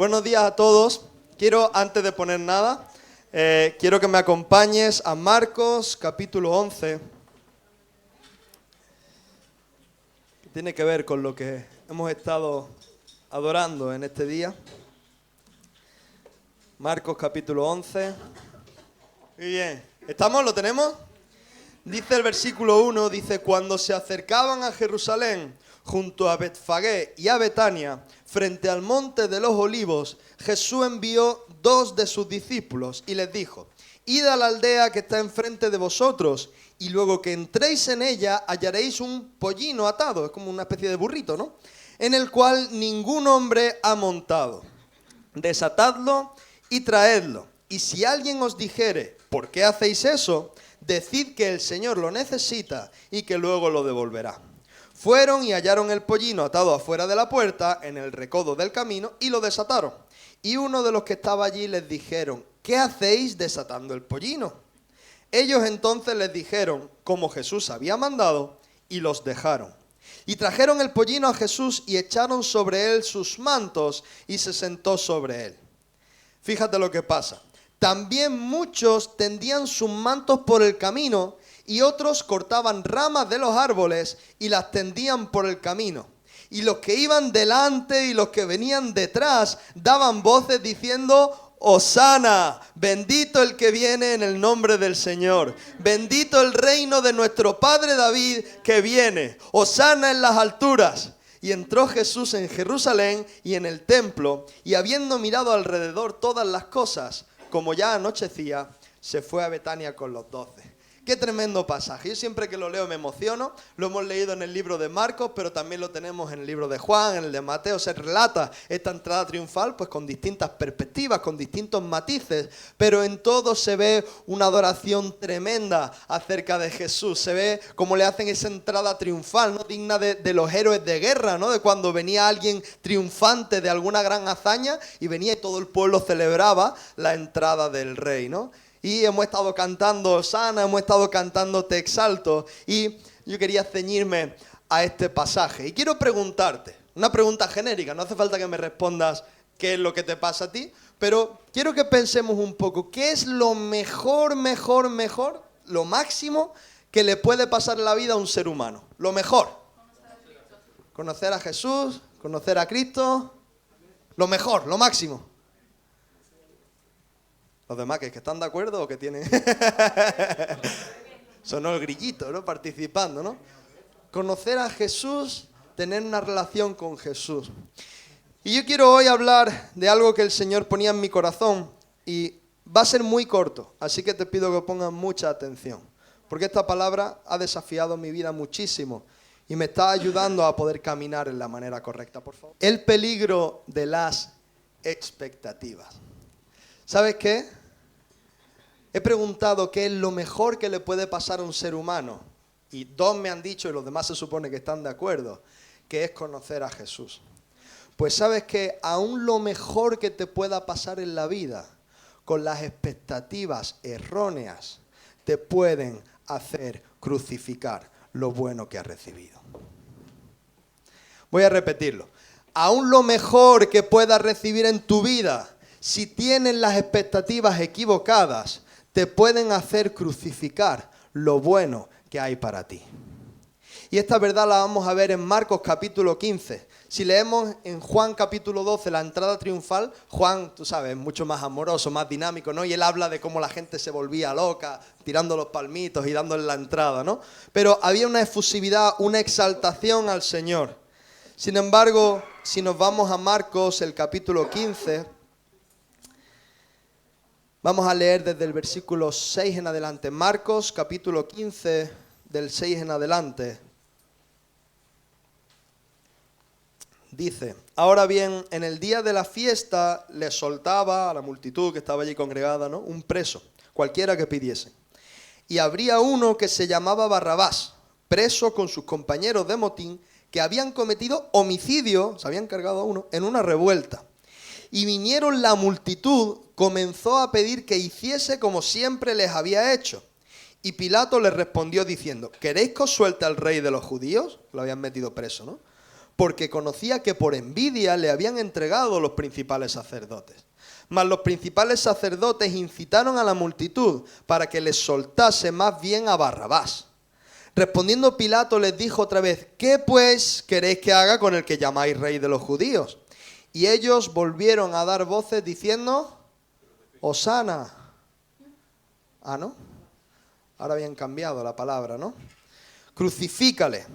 Buenos días a todos. Quiero, antes de poner nada, quiero que me acompañes a Marcos, capítulo 11. Que tiene que ver con lo que hemos estado adorando en este día. Marcos, capítulo 11. Muy bien. ¿Estamos? ¿Lo tenemos? Dice el versículo 1, dice: cuando se acercaban a Jerusalén, junto a Betfagé y a Betania, frente al monte de los olivos, Jesús envió 2 de sus discípulos y les dijo: id a la aldea que está enfrente de vosotros, y luego que entréis en ella hallaréis un pollino atado, es como una especie de burrito, ¿no?, en el cual ningún hombre ha montado. Desatadlo y traedlo. Y si alguien os dijere: ¿por qué hacéis eso?, decid que el Señor lo necesita y que luego lo devolverá. Fueron y hallaron el pollino atado afuera de la puerta, en el recodo del camino, y lo desataron. Y uno de los que estaba allí les dijeron: ¿qué hacéis desatando el pollino? Ellos entonces les dijeron como Jesús había mandado, y los dejaron. Y trajeron el pollino a Jesús y echaron sobre él sus mantos, y se sentó sobre él. Fíjate lo que pasa. También muchos tendían sus mantos por el camino, y otros cortaban ramas de los árboles y las tendían por el camino. Y los que iban delante y los que venían detrás daban voces diciendo: Hosana, bendito el que viene en el nombre del Señor. Bendito el reino de nuestro padre David que viene. Hosana en las alturas. Y entró Jesús en Jerusalén y en el templo, y habiendo mirado alrededor todas las cosas, como ya anochecía, se fue a Betania con los 12. Qué tremendo pasaje. Yo siempre que lo leo me emociono. Lo hemos leído en el libro de Marcos, pero también lo tenemos en el libro de Juan, en el de Mateo. Se relata esta entrada triunfal pues con distintas perspectivas, con distintos matices, pero en todo se ve una adoración tremenda acerca de Jesús. Se ve cómo le hacen esa entrada triunfal, ¿no?, digna de los héroes de guerra, ¿no?, de cuando venía alguien triunfante de alguna gran hazaña y venía y todo el pueblo celebraba la entrada del rey, ¿no? Y hemos estado cantando Hosana, hemos estado cantando Te exalto, y yo quería ceñirme a este pasaje. Y quiero preguntarte, una pregunta genérica, no hace falta que me respondas qué es lo que te pasa a ti, pero quiero que pensemos un poco, ¿qué es lo mejor, lo máximo que le puede pasar en la vida a un ser humano? Lo mejor. Conocer a Jesús, conocer a Cristo, lo mejor, lo máximo. Los demás, que están de acuerdo o que tienen... Sonó el grillito, ¿no?, participando, ¿no? Conocer a Jesús, tener una relación con Jesús. Y yo quiero hoy hablar de algo que el Señor ponía en mi corazón, y va a ser muy corto, así que te pido que pongas mucha atención, porque esta palabra ha desafiado mi vida muchísimo y me está ayudando a poder caminar en la manera correcta, por favor. El peligro de las expectativas. ¿Sabes qué? He preguntado qué es lo mejor que le puede pasar a un ser humano, y 2 me han dicho, y los demás se supone que están de acuerdo, que es conocer a Jesús. Pues sabes que aún lo mejor que te pueda pasar en la vida, con las expectativas erróneas, te pueden hacer crucificar lo bueno que has recibido. Voy a repetirlo. Aún lo mejor que puedas recibir en tu vida, si tienes las expectativas equivocadas, te pueden hacer crucificar lo bueno que hay para ti. Y esta verdad la vamos a ver en Marcos capítulo 15. Si leemos en Juan capítulo 12 la entrada triunfal, Juan, tú sabes, es mucho más amoroso, más dinámico, ¿no? Y él habla de cómo la gente se volvía loca, tirando los palmitos y dándole la entrada, ¿no? Pero había una efusividad, una exaltación al Señor. Sin embargo, si nos vamos a Marcos, el capítulo 15... Vamos a leer desde el versículo 6 en adelante. Marcos, capítulo 15, del 6 en adelante. Dice: ahora bien, en el día de la fiesta le soltaba a la multitud que estaba allí congregada, ¿no?, un preso, cualquiera que pidiese. Y habría uno que se llamaba Barrabás, preso con sus compañeros de motín, que habían cometido homicidio, se habían cargado a uno, en una revuelta. Y vinieron la multitud, comenzó a pedir que hiciese como siempre les había hecho. Y Pilato les respondió diciendo: ¿queréis que os suelte al rey de los judíos? Lo habían metido preso, ¿no? porque conocía que por envidia le habían entregado los principales sacerdotes. Mas los principales sacerdotes incitaron a la multitud para que les soltase más bien a Barrabás. Respondiendo Pilato les dijo otra vez: ¿qué pues queréis que haga con el que llamáis rey de los judíos? Y ellos volvieron a dar voces diciendo: Hosana. Ah, ¿no? Ahora habían cambiado la palabra, ¿no? Crucifícale.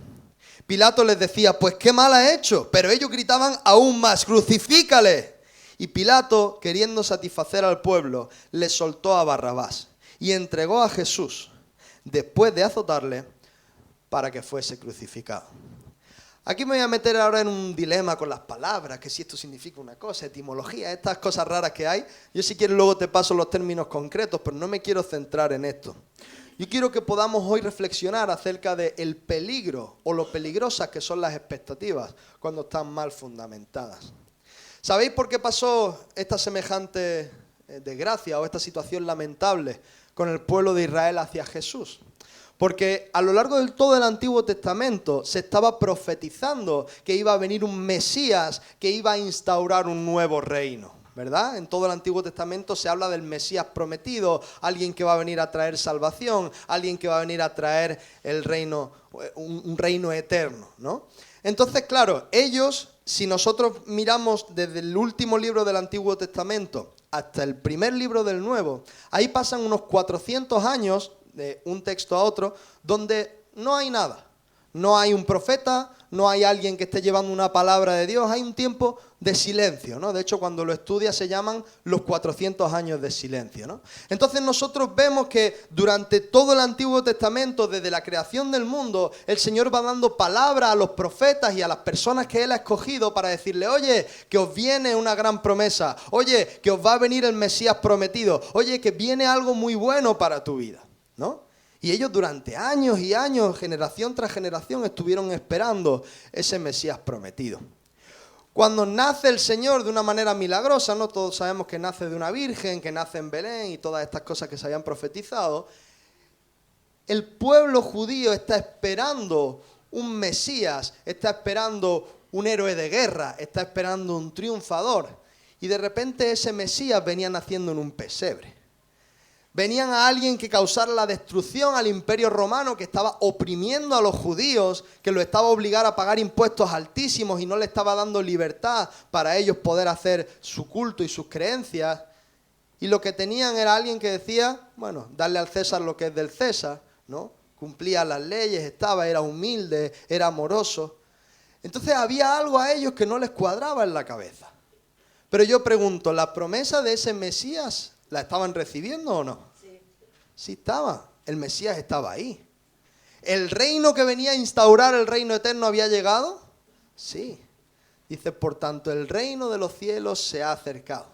Pilato les decía: pues qué mal ha hecho. Pero ellos gritaban aún más: crucifícale. Y Pilato, queriendo satisfacer al pueblo, le soltó a Barrabás y entregó a Jesús, después de azotarle, para que fuese crucificado. Aquí me voy a meter ahora en un dilema con las palabras, que si esto significa una cosa, etimología, estas cosas raras que hay. Yo si quieres luego te paso los términos concretos, pero no me quiero centrar en esto. Yo quiero que podamos hoy reflexionar acerca del peligro o lo peligrosas que son las expectativas cuando están mal fundamentadas. ¿Sabéis por qué pasó esta semejante desgracia o esta situación lamentable con el pueblo de Israel hacia Jesús? Porque a lo largo de todo el Antiguo Testamento se estaba profetizando que iba a venir un Mesías que iba a instaurar un nuevo reino, ¿verdad? En todo el Antiguo Testamento se habla del Mesías prometido, alguien que va a venir a traer salvación, alguien que va a venir a traer el reino, un reino eterno, ¿no? Entonces, claro, ellos, si nosotros miramos desde el último libro del Antiguo Testamento hasta el primer libro del Nuevo, ahí pasan unos 400 años de un texto a otro, donde no hay nada. No hay un profeta, no hay alguien que esté llevando una palabra de Dios, hay un tiempo de silencio, ¿no? De hecho, cuando lo estudias se llaman los 400 años de silencio, ¿no? Entonces nosotros vemos que durante todo el Antiguo Testamento, desde la creación del mundo, el Señor va dando palabra a los profetas y a las personas que Él ha escogido para decirle: oye, que os viene una gran promesa, oye, que os va a venir el Mesías prometido, oye, que viene algo muy bueno para tu vida, ¿no? Y ellos durante años y años, generación tras generación, estuvieron esperando ese Mesías prometido. Cuando nace el Señor de una manera milagrosa, ¿no? Todos sabemos que nace de una virgen, que nace en Belén y todas estas cosas que se habían profetizado. El pueblo judío está esperando un Mesías, está esperando un héroe de guerra, está esperando un triunfador. Y de repente ese Mesías venía naciendo en un pesebre. Venían a alguien que causara la destrucción al imperio romano, que estaba oprimiendo a los judíos, que lo estaba obligando a pagar impuestos altísimos y no le estaba dando libertad para ellos poder hacer su culto y sus creencias. Y lo que tenían era alguien que decía, bueno, darle al César lo que es del César, ¿no? Cumplía las leyes, era humilde, era amoroso. Entonces había algo a ellos que no les cuadraba en la cabeza. Pero yo pregunto, ¿la promesa de ese Mesías la estaban recibiendo o no? Sí. Sí estaba. El Mesías estaba ahí. ¿El reino que venía a instaurar el reino eterno había llegado? Sí. Dice, por tanto, el reino de los cielos se ha acercado.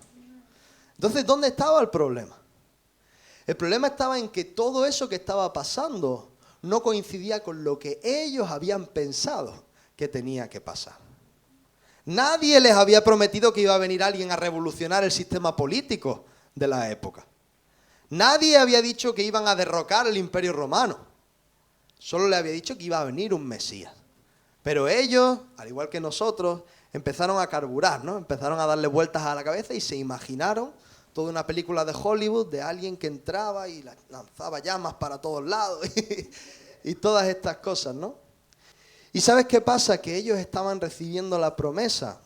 Entonces, ¿dónde estaba el problema? El problema estaba en que todo eso que estaba pasando no coincidía con lo que ellos habían pensado que tenía que pasar. Nadie les había prometido que iba a venir alguien a revolucionar el sistema político de la época. Nadie había dicho que iban a derrocar el imperio romano. Solo le había dicho que iba a venir un Mesías. Pero ellos, al igual que nosotros, empezaron a carburar, ¿no? Empezaron a darle vueltas a la cabeza y se imaginaron toda una película de Hollywood de alguien que entraba y lanzaba llamas para todos lados y todas estas cosas, ¿no? ¿Y sabes qué pasa? Que ellos estaban recibiendo la promesa,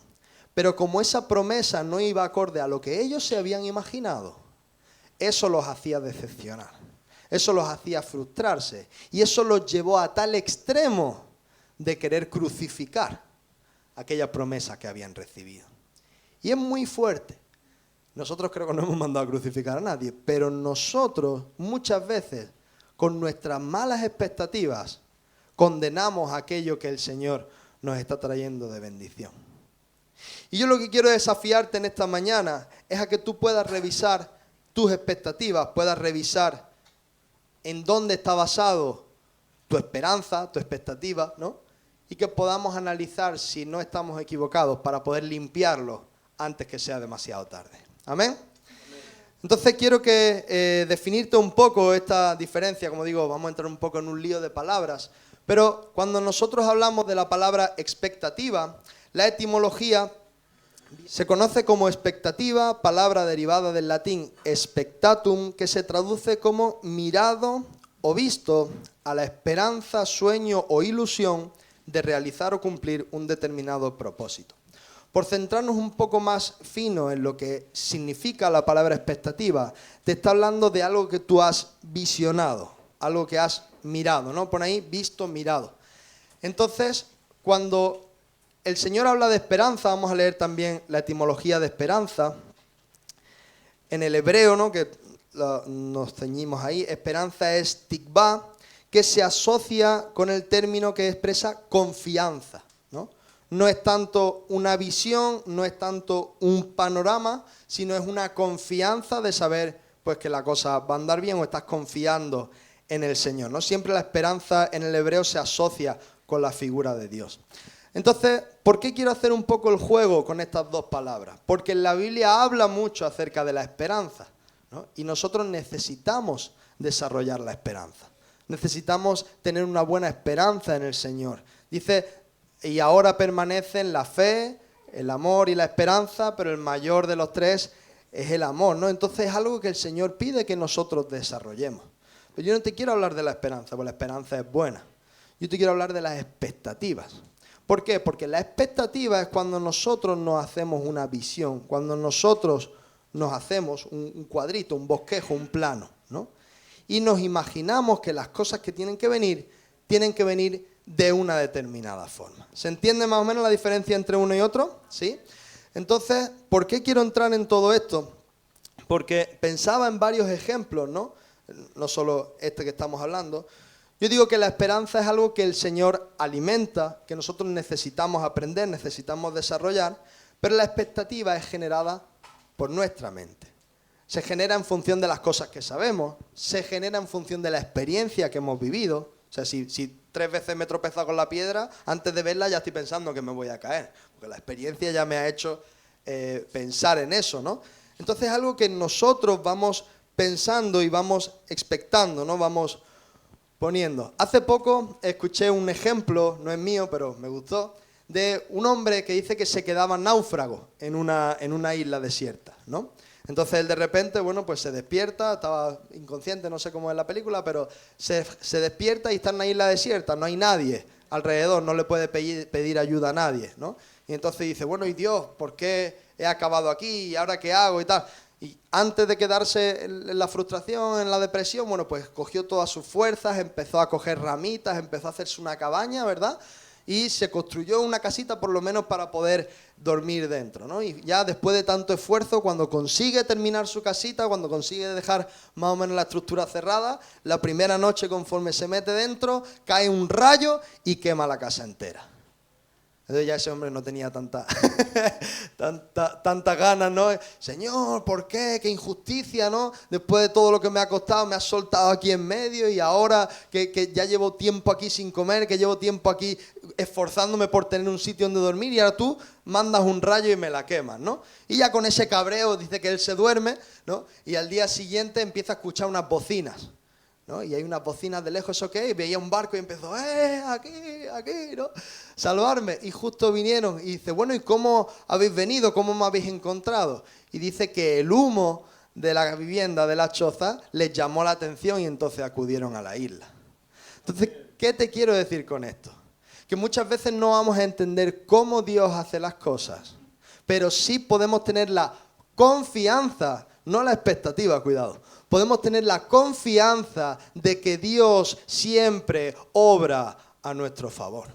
pero como esa promesa no iba acorde a lo que ellos se habían imaginado, eso los hacía decepcionar, eso los hacía frustrarse y eso los llevó a tal extremo de querer crucificar aquella promesa que habían recibido. Y es muy fuerte. Nosotros creo que no hemos mandado a crucificar a nadie, pero nosotros muchas veces con nuestras malas expectativas condenamos aquello que el Señor nos está trayendo de bendición. Y yo lo que quiero desafiarte en esta mañana es a que tú puedas revisar tus expectativas, puedas revisar en dónde está basado tu esperanza, tu expectativa, ¿no? Y que podamos analizar si no estamos equivocados para poder limpiarlo antes que sea demasiado tarde. ¿Amén? Entonces quiero que definirte un poco esta diferencia, como digo, vamos a entrar un poco en un lío de palabras, Pero cuando nosotros hablamos de la palabra expectativa, la etimología se conoce como expectativa, palabra derivada del latín expectatum, que se traduce como mirado o visto a la esperanza, sueño o ilusión de realizar o cumplir un determinado propósito. Por centrarnos un poco más fino en lo que significa la palabra expectativa, te está hablando de algo que tú has visionado, algo que has mirado, ¿no? Pon ahí, visto, mirado. Entonces, cuando el Señor habla de esperanza, vamos a leer también la etimología de esperanza. En el hebreo, ¿no?, que nos ceñimos ahí, esperanza es tikvá, que se asocia con el término que expresa confianza, ¿no? No es tanto una visión, no es tanto un panorama, sino es una confianza de saber pues que la cosa va a andar bien o estás confiando en el Señor, ¿no? Siempre la esperanza en el hebreo se asocia con la figura de Dios. Entonces, ¿por qué quiero hacer un poco el juego con estas dos palabras? Porque en la Biblia habla mucho acerca de la esperanza, ¿no? Y nosotros necesitamos desarrollar la esperanza. Necesitamos tener una buena esperanza en el Señor. Dice, y ahora permanecen la fe, el amor y la esperanza, pero el mayor de los tres es el amor, ¿no? Entonces es algo que el Señor pide que nosotros desarrollemos. Pero yo no te quiero hablar de la esperanza, porque la esperanza es buena. Yo te quiero hablar de las expectativas. ¿Por qué? Porque la expectativa es cuando nosotros nos hacemos una visión, cuando nosotros nos hacemos un cuadrito, un bosquejo, un plano, ¿no? Y nos imaginamos que las cosas que tienen que venir de una determinada forma. ¿Se entiende más o menos la diferencia entre uno y otro? ¿Sí? Entonces, ¿por qué quiero entrar en todo esto? Porque pensaba en varios ejemplos, ¿no? No solo este que estamos hablando. Yo digo que la esperanza es algo que el Señor alimenta, que nosotros necesitamos aprender, necesitamos desarrollar, pero la expectativa es generada por nuestra mente. Se genera en función de las cosas que sabemos, se genera en función de la experiencia que hemos vivido. O sea, si 3 veces me he tropezado con la piedra, antes de verla ya estoy pensando que me voy a caer, porque la experiencia ya me ha hecho pensar en eso, ¿no? Entonces es algo que nosotros vamos pensando y vamos expectando, ¿no? Vamos poniendo. Hace poco escuché un ejemplo, no es mío, pero me gustó, de un hombre que dice que se quedaba náufrago en una isla desierta, ¿no? Entonces él de repente, bueno, pues se despierta, estaba inconsciente, no sé cómo es la película, pero se despierta y está en una isla desierta, no hay nadie alrededor, no le puede pedir ayuda a nadie, ¿no? Y entonces dice, bueno, ¿y Dios? ¿Por qué he acabado aquí? ¿Y ahora qué hago? Y tal. Y antes de quedarse en la frustración, en la depresión, bueno, pues cogió todas sus fuerzas, empezó a coger ramitas, empezó a hacerse una cabaña, ¿verdad? Y se construyó una casita por lo menos para poder dormir dentro, ¿no? Y ya después de tanto esfuerzo, cuando consigue terminar su casita, cuando consigue dejar más o menos la estructura cerrada, la primera noche conforme se mete dentro, cae un rayo y quema la casa entera. Entonces ya ese hombre no tenía tantas ganas, ¿no? Señor, ¿por qué? ¡Qué injusticia!, ¿no? Después de todo lo que me ha costado, me has soltado aquí en medio y ahora que ya llevo tiempo aquí sin comer, que llevo tiempo aquí esforzándome por tener un sitio donde dormir y ahora tú mandas un rayo y me la quemas, ¿no? Y ya con ese cabreo dice que él se duerme, ¿no? Y al día siguiente empieza a escuchar unas bocinas, ¿no? Y hay unas bocinas de lejos, ¿eso qué? Y veía un barco y empezó, aquí, ¿no? Salvarme. Y justo vinieron y dice, bueno, ¿y cómo habéis venido? ¿Cómo me habéis encontrado? Y dice que el humo de la vivienda, de la choza, les llamó la atención y entonces acudieron a la isla. Entonces, ¿qué te quiero decir con esto? Que muchas veces no vamos a entender cómo Dios hace las cosas, pero sí podemos tener la confianza, no la expectativa, cuidado. Podemos tener la confianza de que Dios siempre obra a nuestro favor.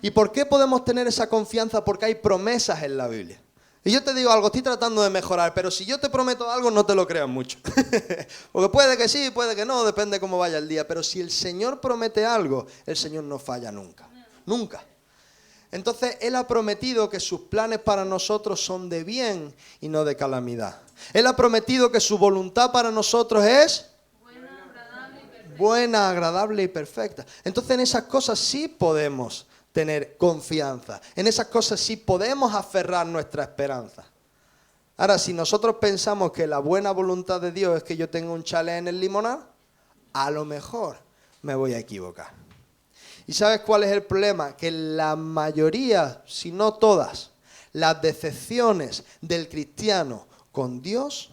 ¿Y por qué podemos tener esa confianza? Porque hay promesas en la Biblia. Y yo te digo algo, estoy tratando de mejorar, pero si yo te prometo algo, no te lo creas mucho. Porque puede que sí, puede que no, depende cómo vaya el día. Pero si el Señor promete algo, el Señor no falla nunca. Nunca. Entonces, Él ha prometido que sus planes para nosotros son de bien y no de calamidad. Él ha prometido que su voluntad para nosotros es buena, agradable y perfecta. Entonces, en esas cosas sí podemos tener confianza. En esas cosas sí podemos aferrar nuestra esperanza. Ahora, si nosotros pensamos que la buena voluntad de Dios es que yo tenga un chalet en el Limonar, a lo mejor me voy a equivocar. ¿Y sabes cuál es el problema? Que la mayoría, si no todas, las decepciones del cristiano con Dios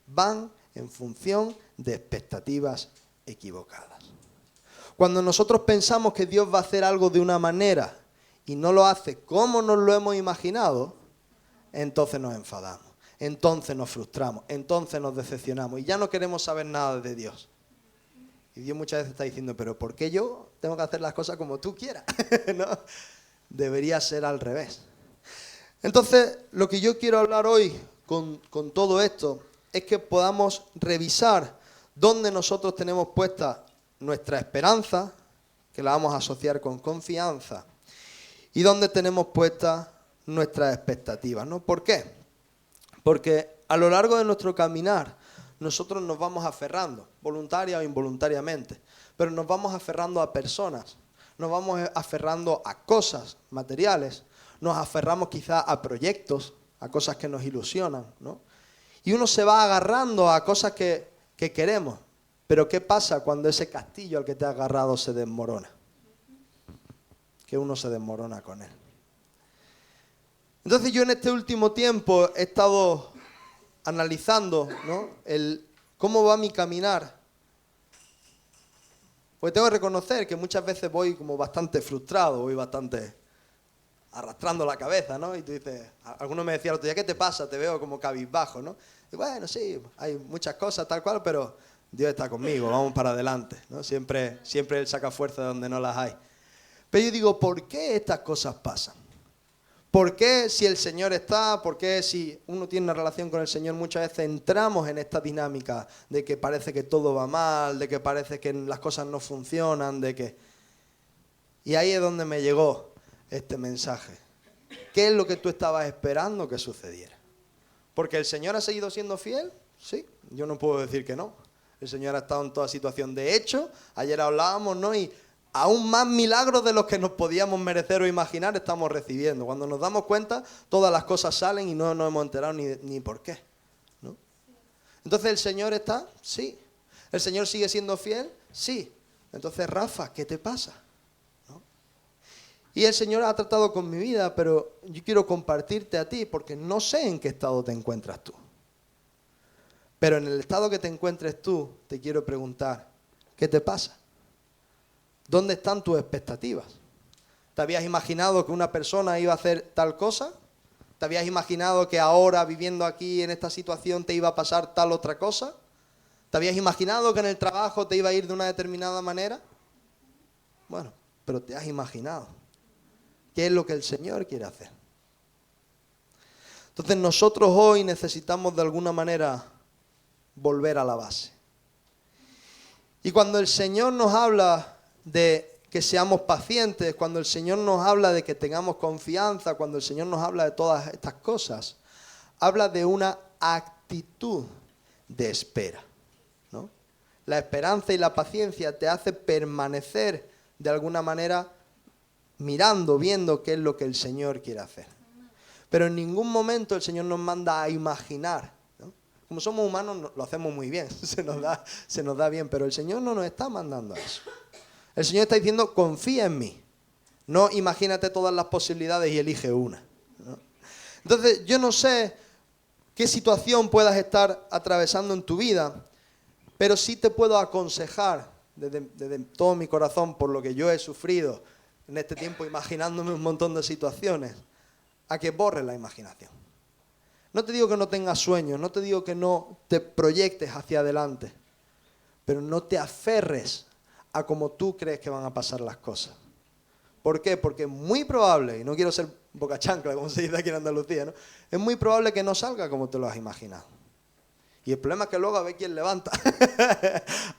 van en función de expectativas equivocadas. Cuando nosotros pensamos que Dios va a hacer algo de una manera y no lo hace como nos lo hemos imaginado, entonces nos enfadamos, entonces nos frustramos, entonces nos decepcionamos y ya no queremos saber nada de Dios. Y Dios muchas veces está diciendo, pero ¿por qué yo tengo que hacer las cosas como tú quieras? ¿No? Debería ser al revés. Entonces, lo que yo quiero hablar hoy con todo esto es que podamos revisar dónde nosotros tenemos puesta nuestra esperanza, que la vamos a asociar con confianza, y dónde tenemos puestas nuestras expectativas, ¿no? ¿Por qué? Porque a lo largo de nuestro caminar nosotros nos vamos aferrando, voluntaria o involuntariamente, pero nos vamos aferrando a personas, nos vamos aferrando a cosas materiales, nos aferramos quizás a proyectos, a cosas que nos ilusionan, ¿no? Y uno se va agarrando a cosas que queremos. Pero ¿qué pasa cuando ese castillo al que te has agarrado se desmorona? Que uno se desmorona con él. Entonces yo en este último tiempo he estado analizando, ¿no?, cómo va mi caminar. Porque tengo que reconocer que muchas veces voy como bastante frustrado, voy bastante arrastrando la cabeza, ¿no? Y tú dices, alguno me decía el otro día, ¿qué te pasa? Te veo como cabizbajo, ¿no? Y bueno, sí, hay muchas cosas tal cual, pero Dios está conmigo, vamos para adelante, ¿no? Siempre Él saca fuerza de donde no las hay. Pero yo digo, ¿por qué estas cosas pasan? ¿Por qué si el Señor está? ¿Por qué si uno tiene una relación con el Señor muchas veces entramos en esta dinámica de que parece que todo va mal, de que parece que las cosas no funcionan, de que... Y ahí es donde me llegó este mensaje. ¿Qué es lo que tú estabas esperando que sucediera? ¿Porque el Señor ha seguido siendo fiel? Sí, yo no puedo decir que no. El Señor ha estado en toda situación. De hecho, ayer hablábamos, ¿no? Y aún más milagros de los que nos podíamos merecer o imaginar estamos recibiendo. Cuando nos damos cuenta, todas las cosas salen y no nos hemos enterado ni por qué, ¿no? Entonces, ¿el Señor está? Sí. ¿El Señor sigue siendo fiel? Sí. Entonces, Rafa, ¿qué te pasa? ¿No? Y el Señor ha tratado con mi vida, pero yo quiero compartirte a ti porque no sé en qué estado te encuentras tú. Pero en el estado que te encuentres tú, te quiero preguntar, ¿qué te pasa? ¿Dónde están tus expectativas? ¿Te habías imaginado que una persona iba a hacer tal cosa? ¿Te habías imaginado que ahora, viviendo aquí en esta situación, te iba a pasar tal otra cosa? ¿Te habías imaginado que en el trabajo te iba a ir de una determinada manera? Bueno, pero te has imaginado. ¿Qué es lo que el Señor quiere hacer? Entonces nosotros hoy necesitamos de alguna manera volver a la base. Y cuando el Señor nos habla de que seamos pacientes, cuando el Señor nos habla de que tengamos confianza, cuando el Señor nos habla de todas estas cosas, habla de una actitud de espera, ¿no? La esperanza y la paciencia te hace permanecer de alguna manera mirando, viendo qué es lo que el Señor quiere hacer. Pero en ningún momento el Señor nos manda a imaginar, ¿no? Como somos humanos lo hacemos muy bien, se nos da bien, pero el Señor no nos está mandando a eso. El Señor está diciendo, confía en mí. No imagínate todas las posibilidades y elige una, ¿no? Entonces, yo no sé qué situación puedas estar atravesando en tu vida, pero sí te puedo aconsejar desde todo mi corazón, por lo que yo he sufrido en este tiempo, imaginándome un montón de situaciones, a que borres la imaginación. No te digo que no tengas sueños, no te digo que no te proyectes hacia adelante, pero no te aferres a como tú crees que van a pasar las cosas. ¿Por qué? Porque es muy probable, y no quiero ser boca chancla, como se dice aquí en Andalucía, ¿no? Es muy probable que no salga como te lo has imaginado. Y el problema es que luego a ver quién levanta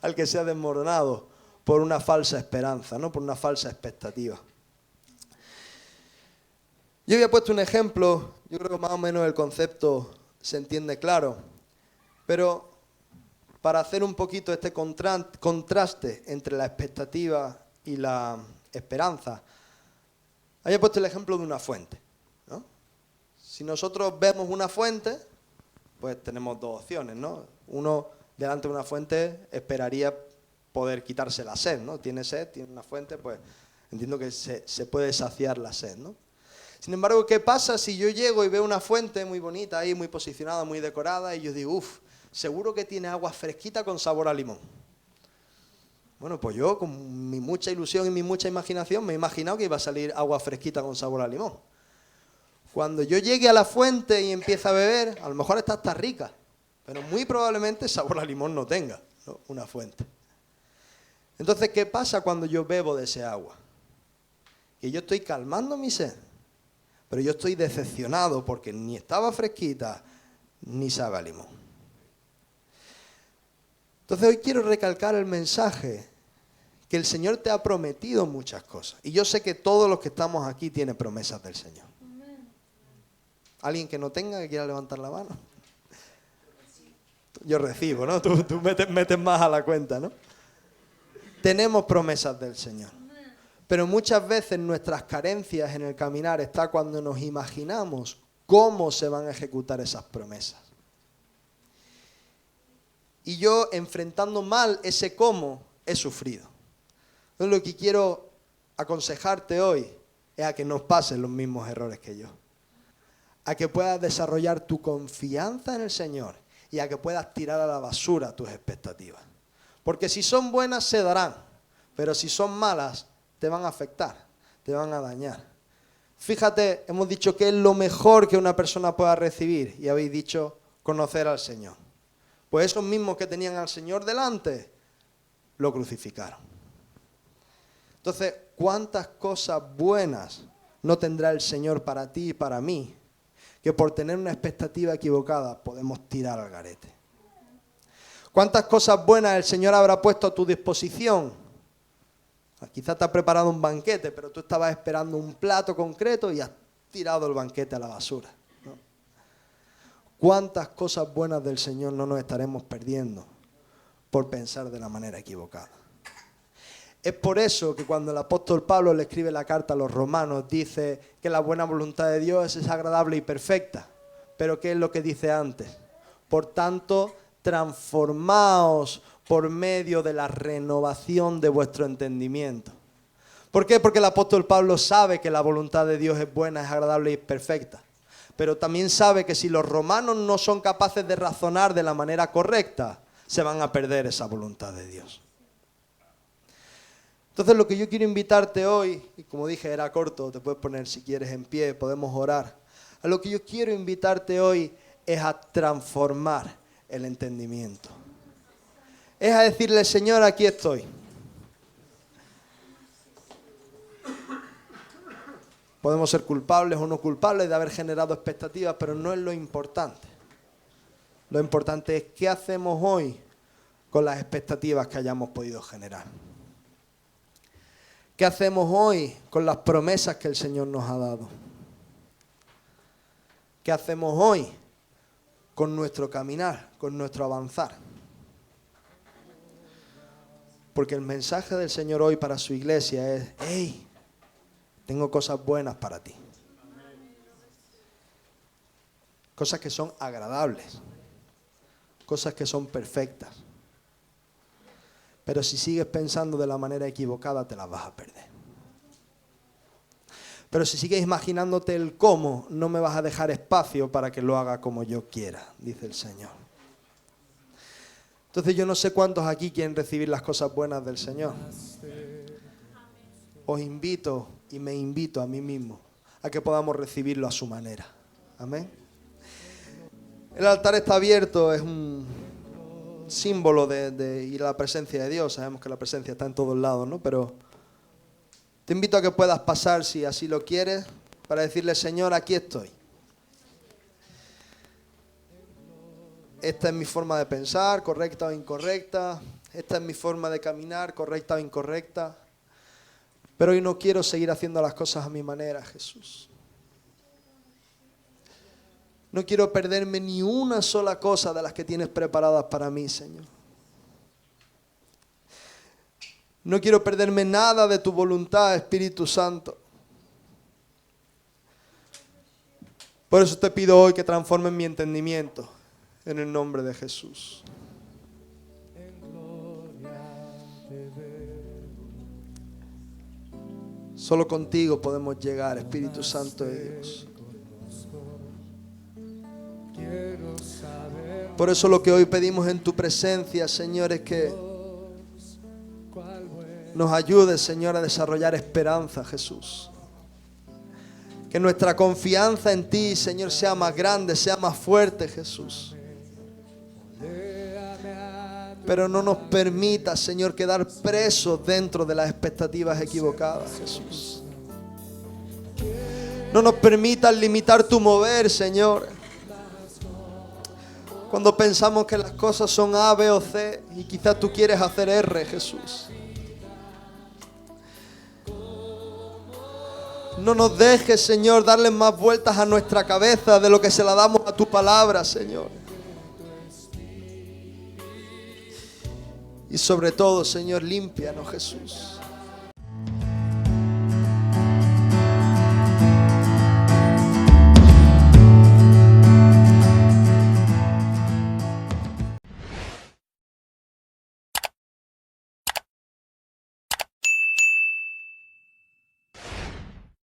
al que se ha desmoronado por una falsa esperanza, ¿no? Por una falsa expectativa. Yo había puesto un ejemplo, yo creo que más o menos el concepto se entiende claro, pero para hacer un poquito este contraste entre la expectativa y la esperanza, había puesto el ejemplo de una fuente, ¿no? Si nosotros vemos una fuente, pues tenemos dos opciones, ¿no? Uno, delante de una fuente, esperaría poder quitarse la sed, ¿no? Tiene sed, tiene una fuente, pues entiendo que se puede saciar la sed, ¿no? Sin embargo, ¿qué pasa si yo llego y veo una fuente muy bonita ahí, muy posicionada, muy decorada, y yo digo, uff, seguro que tiene agua fresquita con sabor a limón? Bueno, pues yo, con mi mucha ilusión y mi mucha imaginación, me he imaginado que iba a salir agua fresquita con sabor a limón. Cuando yo llegue a la fuente y empiece a beber, a lo mejor está hasta rica, pero muy probablemente sabor a limón no tenga, ¿no? Una fuente. Entonces, ¿qué pasa cuando yo bebo de ese agua? Que yo estoy calmando mi sed, pero yo estoy decepcionado porque ni estaba fresquita, ni sabe a limón. Entonces hoy quiero recalcar el mensaje que el Señor te ha prometido muchas cosas. Y yo sé que todos los que estamos aquí tienen promesas del Señor. ¿Alguien que no tenga, que quiera levantar la mano? Yo recibo, ¿no? Tú metes más a la cuenta, ¿no? Tenemos promesas del Señor. Pero muchas veces nuestras carencias en el caminar está cuando nos imaginamos cómo se van a ejecutar esas promesas. Y yo, enfrentando mal ese cómo, he sufrido. Entonces lo que quiero aconsejarte hoy es a que no pases los mismos errores que yo. A que puedas desarrollar tu confianza en el Señor y a que puedas tirar a la basura tus expectativas. Porque si son buenas se darán, pero si son malas te van a afectar, te van a dañar. Fíjate, hemos dicho que es lo mejor que una persona pueda recibir y habéis dicho conocer al Señor. Pues esos mismos que tenían al Señor delante, lo crucificaron. Entonces, ¿cuántas cosas buenas no tendrá el Señor para ti y para mí? Que por tener una expectativa equivocada podemos tirar al garete. ¿Cuántas cosas buenas el Señor habrá puesto a tu disposición? Quizás te ha preparado un banquete, pero tú estabas esperando un plato concreto y has tirado el banquete a la basura, ¿no? ¿Cuántas cosas buenas del Señor no nos estaremos perdiendo por pensar de la manera equivocada? Es por eso que cuando el apóstol Pablo le escribe la carta a los romanos, dice que la buena voluntad de Dios es agradable y perfecta. Pero ¿qué es lo que dice antes? Por tanto, transformaos por medio de la renovación de vuestro entendimiento. ¿Por qué? Porque el apóstol Pablo sabe que la voluntad de Dios es buena, es agradable y perfecta. Pero también sabe que si los romanos no son capaces de razonar de la manera correcta, se van a perder esa voluntad de Dios. Entonces lo que yo quiero invitarte hoy, y como dije era corto, te puedes poner si quieres en pie, podemos orar. A lo que yo quiero invitarte hoy es a transformar el entendimiento. Es a decirle, Señor, aquí estoy. Podemos ser culpables o no culpables de haber generado expectativas, pero no es lo importante. Lo importante es qué hacemos hoy con las expectativas que hayamos podido generar. ¿Qué hacemos hoy con las promesas que el Señor nos ha dado? ¿Qué hacemos hoy con nuestro caminar, con nuestro avanzar? Porque el mensaje del Señor hoy para su iglesia es, hey, tengo cosas buenas para ti. Cosas que son agradables. Cosas que son perfectas. Pero si sigues pensando de la manera equivocada, te las vas a perder. Pero si sigues imaginándote el cómo, no me vas a dejar espacio para que lo haga como yo quiera, dice el Señor. Entonces yo no sé cuántos aquí quieren recibir las cosas buenas del Señor. Os invito y me invito a mí mismo a que podamos recibirlo a su manera. Amén. El altar está abierto, es un símbolo de ir a la presencia de Dios. Sabemos que la presencia está en todos lados, ¿no? Pero te invito a que puedas pasar, si así lo quieres, para decirle, Señor, aquí estoy. Esta es mi forma de pensar, correcta o incorrecta. Esta es mi forma de caminar, correcta o incorrecta. Pero hoy no quiero seguir haciendo las cosas a mi manera, Jesús. No quiero perderme ni una sola cosa de las que tienes preparadas para mí, Señor. No quiero perderme nada de tu voluntad, Espíritu Santo. Por eso te pido hoy que transformes mi entendimiento en el nombre de Jesús. Solo contigo podemos llegar, Espíritu Santo de Dios. Por eso lo que hoy pedimos en tu presencia, Señor, es que nos ayudes, Señor, a desarrollar esperanza, Jesús. Que nuestra confianza en ti, Señor, sea más grande, sea más fuerte, Jesús. Pero no nos permita, Señor, quedar presos dentro de las expectativas equivocadas, Jesús. No nos permitas limitar tu mover, Señor. Cuando pensamos que las cosas son A, B o C y quizás tú quieres hacer R, Jesús. No nos dejes, Señor, darle más vueltas a nuestra cabeza de lo que se la damos a tu palabra, Señor. Y sobre todo, Señor, límpianos, Jesús.